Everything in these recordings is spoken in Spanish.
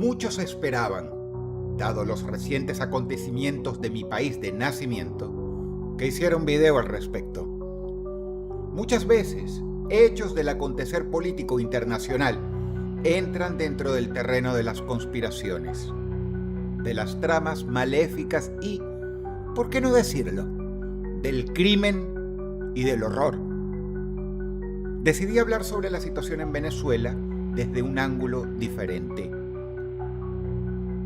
Muchos esperaban, dado los recientes acontecimientos de mi país de nacimiento, que hiciera un video al respecto. Muchas veces, hechos del acontecer político internacional entran dentro del terreno de las conspiraciones, de las tramas maléficas y, ¿por qué no decirlo?, del crimen y del horror. Decidí hablar sobre la situación en Venezuela desde un ángulo diferente.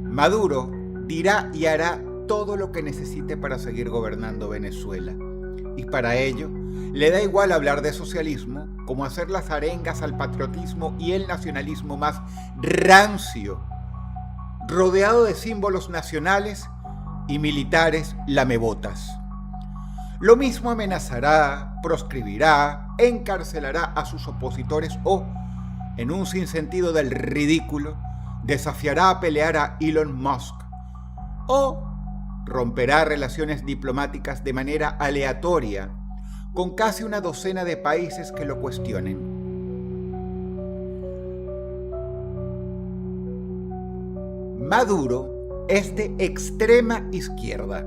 Maduro dirá y hará todo lo que necesite para seguir gobernando Venezuela. Y para ello, le da igual hablar de socialismo como hacer las arengas al patriotismo y el nacionalismo más rancio, rodeado de símbolos nacionales y militares lamebotas. Lo mismo amenazará, proscribirá, encarcelará a sus opositores o, en un sinsentido del ridículo, desafiará a pelear a Elon Musk o romperá relaciones diplomáticas de manera aleatoria con casi una docena de países que lo cuestionen. Maduro es de extrema izquierda.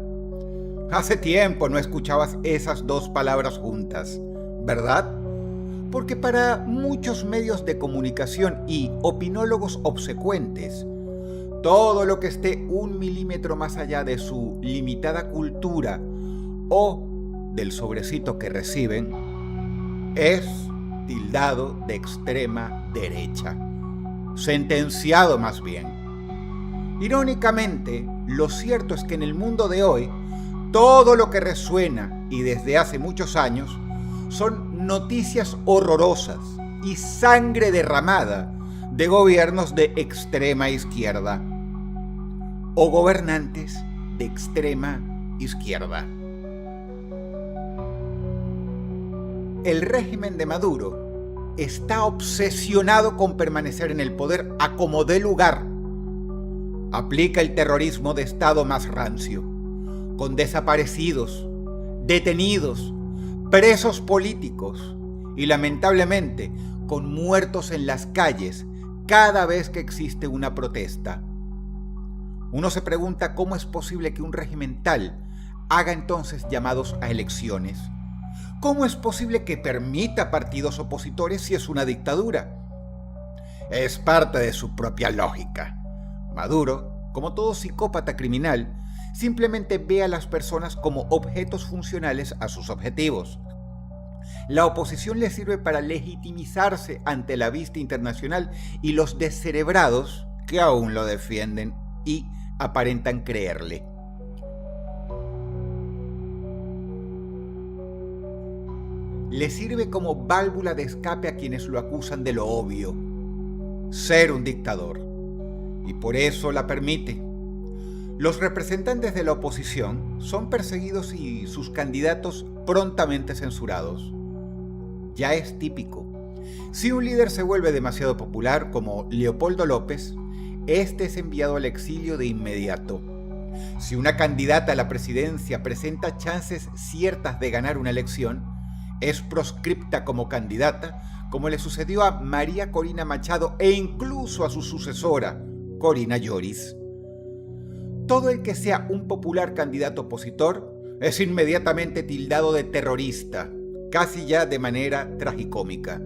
Hace tiempo no escuchabas esas dos palabras juntas, ¿verdad? Porque para muchos medios de comunicación y opinólogos obsecuentes, todo lo que esté un milímetro más allá de su limitada cultura o del sobrecito que reciben es tildado de extrema derecha, sentenciado más bien. Irónicamente, lo cierto es que en el mundo de hoy, todo lo que resuena y desde hace muchos años son noticias horrorosas y sangre derramada de gobiernos de extrema izquierda o gobernantes de extrema izquierda. El régimen de Maduro está obsesionado con permanecer en el poder a como dé lugar. Aplica el terrorismo de Estado más rancio, con desaparecidos, detenidos, presos políticos y lamentablemente con muertos en las calles cada vez que existe una protesta. Uno se pregunta cómo es posible que un régimen tal haga entonces llamados a elecciones. ¿Cómo es posible que permita partidos opositores si es una dictadura? Es parte de su propia lógica. Maduro, como todo psicópata criminal, simplemente ve a las personas como objetos funcionales a sus objetivos. La oposición le sirve para legitimizarse ante la vista internacional y los descerebrados, que aún lo defienden y aparentan creerle. Le sirve como válvula de escape a quienes lo acusan de lo obvio, ser un dictador, y por eso la permite. Los representantes de la oposición son perseguidos y sus candidatos prontamente censurados. Ya es típico. Si un líder se vuelve demasiado popular, como Leopoldo López, este es enviado al exilio de inmediato. Si una candidata a la presidencia presenta chances ciertas de ganar una elección, es proscripta como candidata, como le sucedió a María Corina Machado e incluso a su sucesora, Corina Lloris. Todo el que sea un popular candidato opositor es inmediatamente tildado de terrorista, casi ya de manera tragicómica.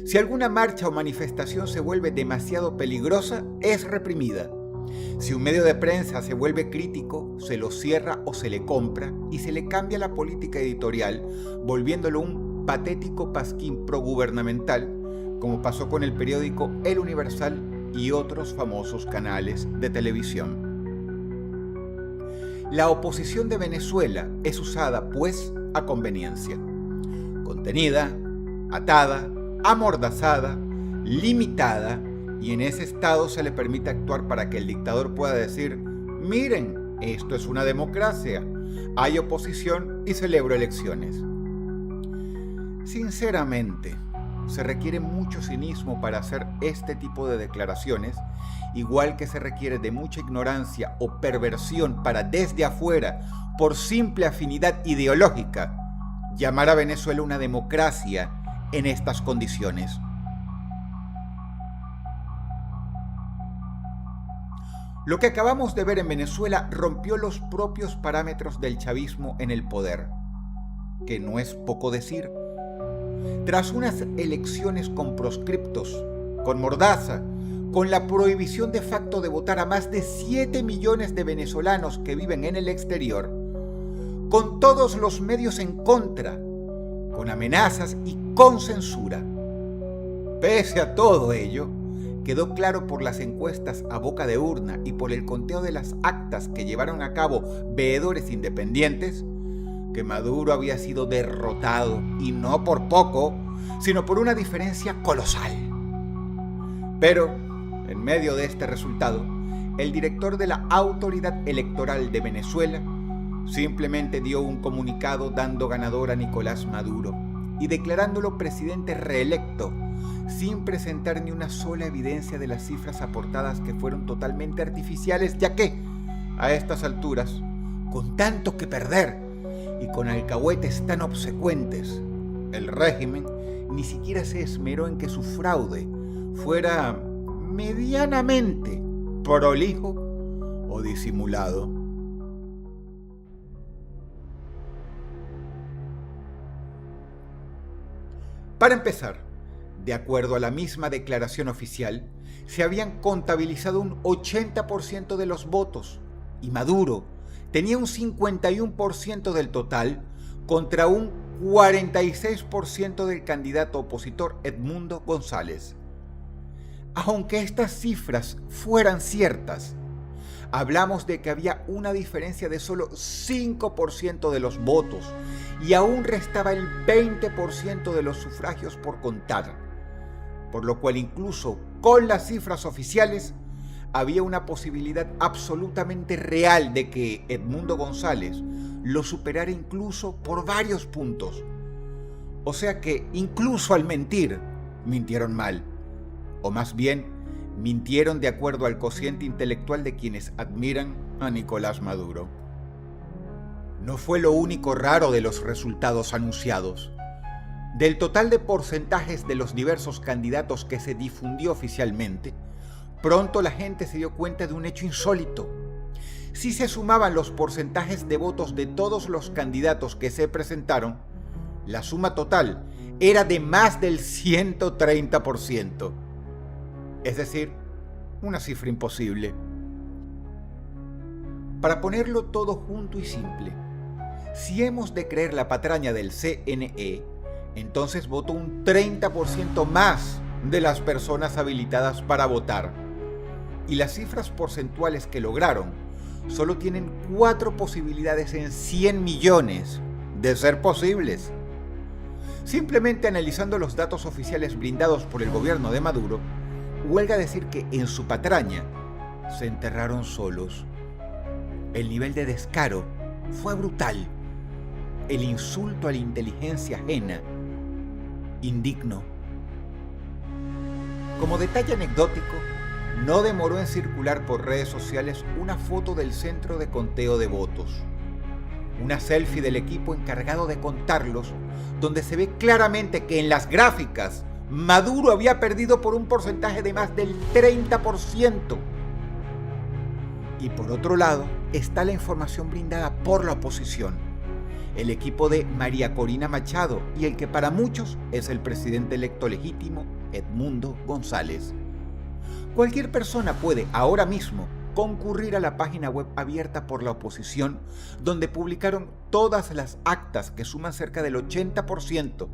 Si alguna marcha o manifestación se vuelve demasiado peligrosa, es reprimida. Si un medio de prensa se vuelve crítico, se lo cierra o se le compra y se le cambia la política editorial, volviéndolo un patético pasquín progubernamental, como pasó con el periódico El Universal y otros famosos canales de televisión. La oposición de Venezuela es usada, pues, a conveniencia. Contenida, atada, amordazada, limitada, y en ese estado se le permite actuar para que el dictador pueda decir: miren, esto es una democracia, hay oposición y celebro elecciones. Sinceramente, se requiere mucho cinismo para hacer este tipo de declaraciones, igual que se requiere de mucha ignorancia o perversión para desde afuera, por simple afinidad ideológica, llamar a Venezuela una democracia en estas condiciones. Lo que acabamos de ver en Venezuela rompió los propios parámetros del chavismo en el poder, que no es poco decir. Tras unas elecciones con proscriptos, con mordaza, con la prohibición de facto de votar a más de 7 millones de venezolanos que viven en el exterior, con todos los medios en contra, con amenazas y con censura. Pese a todo ello, quedó claro por las encuestas a boca de urna y por el conteo de las actas que llevaron a cabo veedores independientes, que Maduro había sido derrotado, y no por poco, sino por una diferencia colosal. Pero, en medio de este resultado, el director de la Autoridad Electoral de Venezuela simplemente dio un comunicado dando ganador a Nicolás Maduro y declarándolo presidente reelecto, sin presentar ni una sola evidencia de las cifras aportadas, que fueron totalmente artificiales, ya que, a estas alturas, con tanto que perder y con alcahuetes tan obsecuentes, el régimen ni siquiera se esmeró en que su fraude fuera medianamente prolijo o disimulado. Para empezar, de acuerdo a la misma declaración oficial, se habían contabilizado un 80% de los votos y Maduro tenía un 51% del total contra un 46% del candidato opositor Edmundo González. Aunque estas cifras fueran ciertas, hablamos de que había una diferencia de solo 5% de los votos y aún restaba el 20% de los sufragios por contar, por lo cual incluso con las cifras oficiales había una posibilidad absolutamente real de que Edmundo González lo superara incluso por varios puntos. O sea que incluso al mentir, mintieron mal, o más bien mintieron de acuerdo al cociente intelectual de quienes admiran a Nicolás Maduro. No fue lo único raro de los resultados anunciados. Del total de porcentajes de los diversos candidatos que se difundió oficialmente, pronto la gente se dio cuenta de un hecho insólito. Si se sumaban los porcentajes de votos de todos los candidatos que se presentaron, la suma total era de más del 130%. Es decir, una cifra imposible. Para ponerlo todo junto y simple, si hemos de creer la patraña del CNE, entonces votó un 30% más de las personas habilitadas para votar. Y las cifras porcentuales que lograron solo tienen 4 posibilidades en 100 millones de ser posibles. Simplemente analizando los datos oficiales brindados por el gobierno de Maduro, huelga decir que en su patraña se enterraron solos. El nivel de descaro fue brutal. El insulto a la inteligencia ajena, indigno. Como detalle anecdótico, no demoró en circular por redes sociales una foto del centro de conteo de votos. Una selfie del equipo encargado de contarlos, donde se ve claramente que en las gráficas Maduro había perdido por un porcentaje de más del 30%. Y por otro lado está la información brindada por la oposición, el equipo de María Corina Machado y el que para muchos es el presidente electo legítimo, Edmundo González. Cualquier persona puede ahora mismo concurrir a la página web abierta por la oposición, donde publicaron todas las actas que suman cerca del 80%,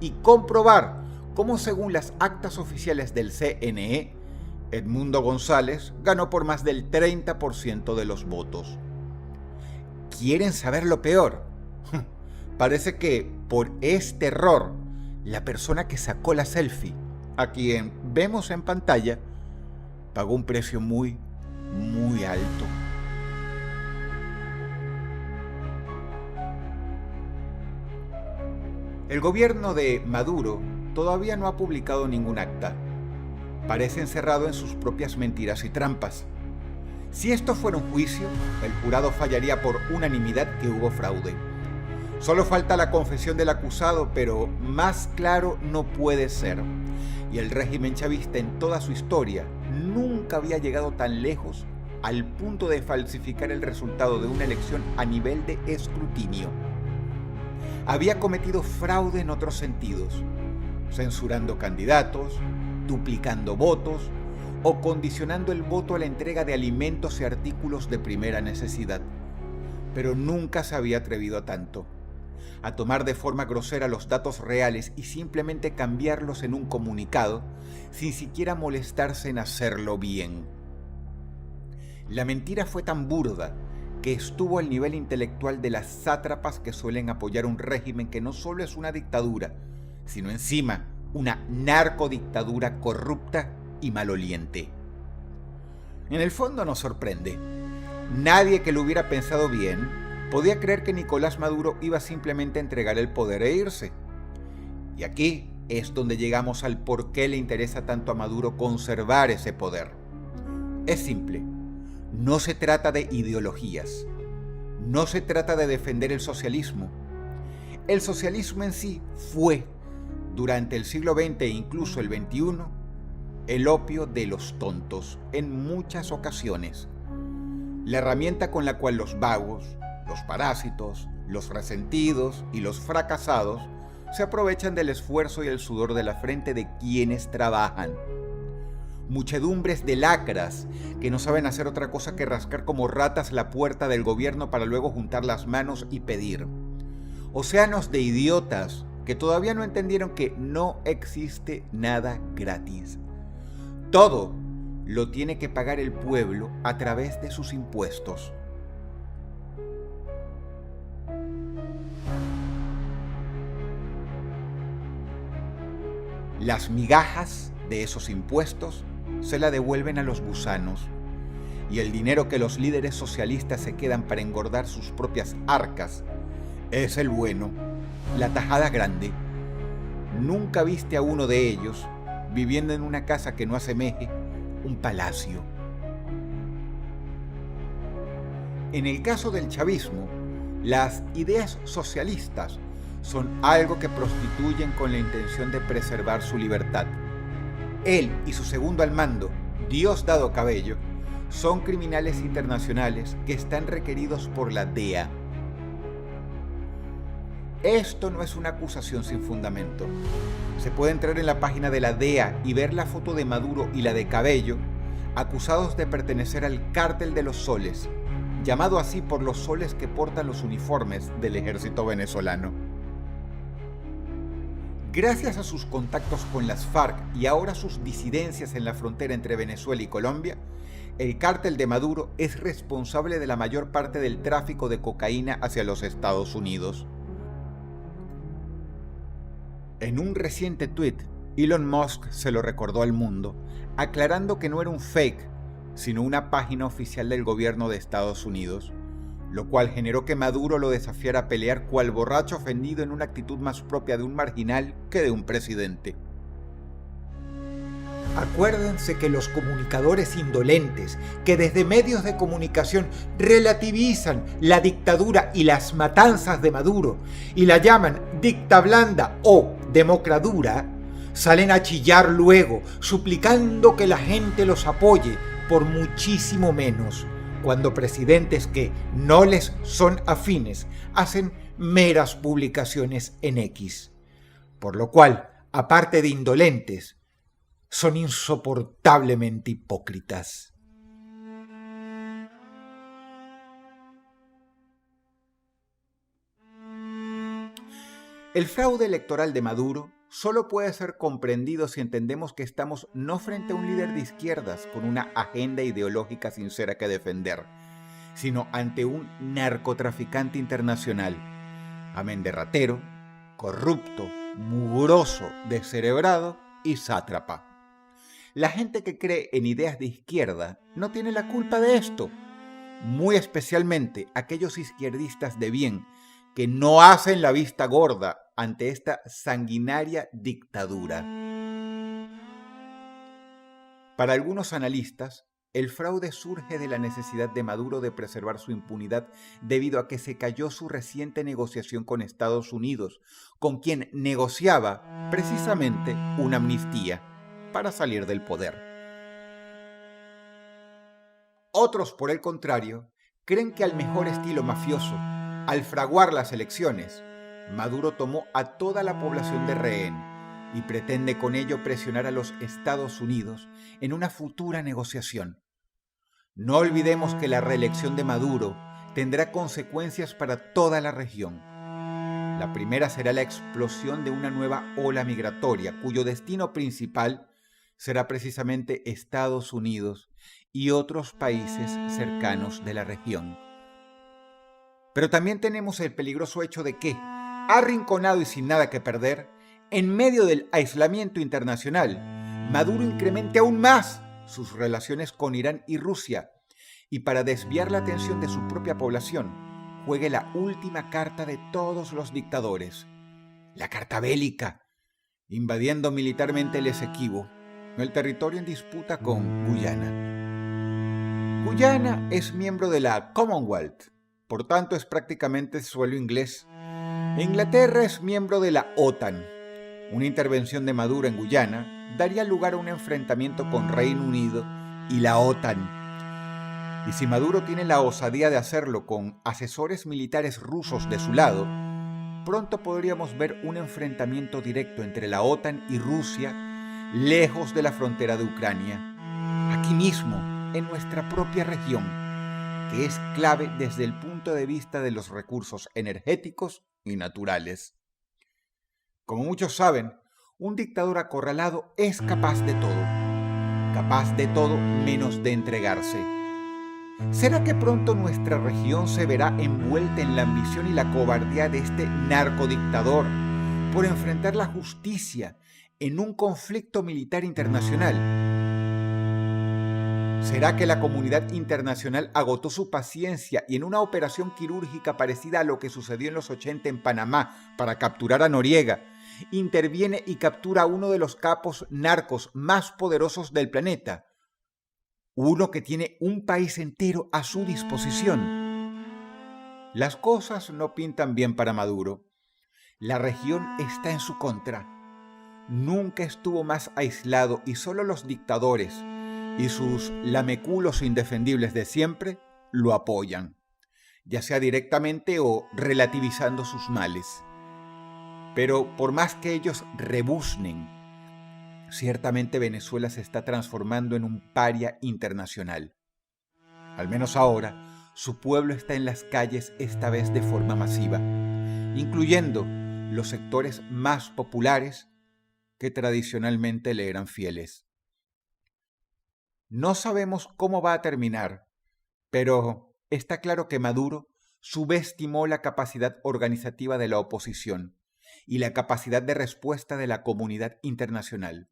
y comprobar cómo, según las actas oficiales del CNE, Edmundo González ganó por más del 30% de los votos. ¿Quieren saber lo peor? Parece que por este error, la persona que sacó la selfie, a quien vemos en pantalla, pagó un precio muy alto. El gobierno de Maduro todavía no ha publicado ningún acta. Parece encerrado en sus propias mentiras y trampas. Si esto fuera un juicio, el jurado fallaría por unanimidad que hubo fraude. Solo falta la confesión del acusado, pero más claro no puede ser. Y el régimen chavista en toda su historia nunca había llegado tan lejos al punto de falsificar el resultado de una elección a nivel de escrutinio. Había cometido fraude en otros sentidos, censurando candidatos, duplicando votos o condicionando el voto a la entrega de alimentos y artículos de primera necesidad. Pero nunca se había atrevido a tanto, a tomar de forma grosera los datos reales y simplemente cambiarlos en un comunicado, sin siquiera molestarse en hacerlo bien. La mentira fue tan burda que estuvo al nivel intelectual de las sátrapas que suelen apoyar un régimen que no solo es una dictadura, sino encima una narcodictadura corrupta y maloliente. En el fondo nos sorprende. Nadie que lo hubiera pensado bien podía creer que Nicolás Maduro iba simplemente a entregar el poder e irse. Y aquí es donde llegamos al por qué le interesa tanto a Maduro conservar ese poder. Es simple. No se trata de ideologías. No se trata de defender el socialismo. El socialismo en sí fue, durante el siglo XX e incluso el XXI, el opio de los tontos en muchas ocasiones. La herramienta con la cual los vagos, los parásitos, los resentidos y los fracasados se aprovechan del esfuerzo y el sudor de la frente de quienes trabajan. Muchedumbres de lacras que no saben hacer otra cosa que rascar como ratas la puerta del gobierno para luego juntar las manos y pedir. Océanos de idiotas que todavía no entendieron que no existe nada gratis. Todo lo tiene que pagar el pueblo a través de sus impuestos. Las migajas de esos impuestos se la devuelven a los gusanos, y el dinero que los líderes socialistas se quedan para engordar sus propias arcas es el bueno, la tajada grande. Nunca viste a uno de ellos viviendo en una casa que no asemeje un palacio. En el caso del chavismo, las ideas socialistas son algo que prostituyen con la intención de preservar su libertad. Él y su segundo al mando, Diosdado Cabello, son criminales internacionales que están requeridos por la DEA. Esto no es una acusación sin fundamento. Se puede entrar en la página de la DEA y ver la foto de Maduro y la de Cabello, acusados de pertenecer al Cártel de los Soles, llamado así por los soles que portan los uniformes del ejército venezolano. Gracias a sus contactos con las FARC y ahora sus disidencias en la frontera entre Venezuela y Colombia, el cártel de Maduro es responsable de la mayor parte del tráfico de cocaína hacia los Estados Unidos. En un reciente tuit, Elon Musk se lo recordó al mundo, aclarando que no era un fake, sino una página oficial del gobierno de Estados Unidos, lo cual generó que Maduro lo desafiara a pelear cual borracho ofendido en una actitud más propia de un marginal que de un presidente. Acuérdense que los comunicadores indolentes, que desde medios de comunicación relativizan la dictadura y las matanzas de Maduro y la llaman dicta blanda o democradura, salen a chillar luego, suplicando que la gente los apoye por muchísimo menos, cuando presidentes que no les son afines hacen meras publicaciones en X. Por lo cual, aparte de indolentes, son insoportablemente hipócritas. El fraude electoral de Maduro solo puede ser comprendido si entendemos que estamos no frente a un líder de izquierdas con una agenda ideológica sincera que defender, sino ante un narcotraficante internacional, amenderratero, corrupto, mugroso, descerebrado y sátrapa. La gente que cree en ideas de izquierda no tiene la culpa de esto, muy especialmente aquellos izquierdistas de bien que no hacen la vista gorda ante esta sanguinaria dictadura. Para algunos analistas, el fraude surge de la necesidad de Maduro de preservar su impunidad debido a que se cayó su reciente negociación con Estados Unidos, con quien negociaba precisamente una amnistía para salir del poder. Otros, por el contrario, creen que al mejor estilo mafioso, al fraguar las elecciones, Maduro tomó a toda la población de rehén y pretende con ello presionar a los Estados Unidos en una futura negociación. No olvidemos que la reelección de Maduro tendrá consecuencias para toda la región. La primera será la explosión de una nueva ola migratoria, cuyo destino principal será precisamente Estados Unidos y otros países cercanos de la región. Pero también tenemos el peligroso hecho de que, arrinconado y sin nada que perder, en medio del aislamiento internacional, Maduro incremente aún más sus relaciones con Irán y Rusia, y para desviar la atención de su propia población, juegue la última carta de todos los dictadores, la carta bélica, invadiendo militarmente el Esequibo, el territorio en disputa con Guyana. Guyana es miembro de la Commonwealth, por tanto es prácticamente suelo inglés. Inglaterra es miembro de la OTAN. Una intervención de Maduro en Guyana daría lugar a un enfrentamiento con Reino Unido y la OTAN. Y si Maduro tiene la osadía de hacerlo con asesores militares rusos de su lado, pronto podríamos ver un enfrentamiento directo entre la OTAN y Rusia, lejos de la frontera de Ucrania, aquí mismo, en nuestra propia región, que es clave desde el punto de vista de los recursos energéticos y naturales. Como muchos saben, un dictador acorralado es capaz de todo menos de entregarse. ¿Será que pronto nuestra región se verá envuelta en la ambición y la cobardía de este narcodictador por enfrentar la justicia en un conflicto militar internacional? ¿Será que la comunidad internacional agotó su paciencia y en una operación quirúrgica parecida a lo que sucedió en los 80 en Panamá para capturar a Noriega, interviene y captura a uno de los capos narcos más poderosos del planeta? Uno que tiene un país entero a su disposición. Las cosas no pintan bien para Maduro. La región está en su contra. Nunca estuvo más aislado y solo los dictadores y sus lameculos indefendibles de siempre lo apoyan, ya sea directamente o relativizando sus males. Pero por más que ellos rebuznen, ciertamente Venezuela se está transformando en un paria internacional. Al menos ahora, su pueblo está en las calles, esta vez de forma masiva, incluyendo los sectores más populares que tradicionalmente le eran fieles. No sabemos cómo va a terminar, pero está claro que Maduro subestimó la capacidad organizativa de la oposición y la capacidad de respuesta de la comunidad internacional.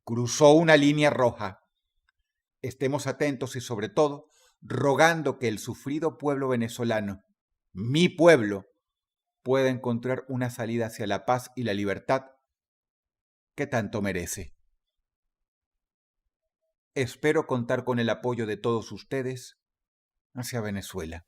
Cruzó una línea roja. Estemos atentos y sobre todo, rogando que el sufrido pueblo venezolano, mi pueblo, pueda encontrar una salida hacia la paz y la libertad que tanto merece. Espero contar con el apoyo de todos ustedes hacia Venezuela.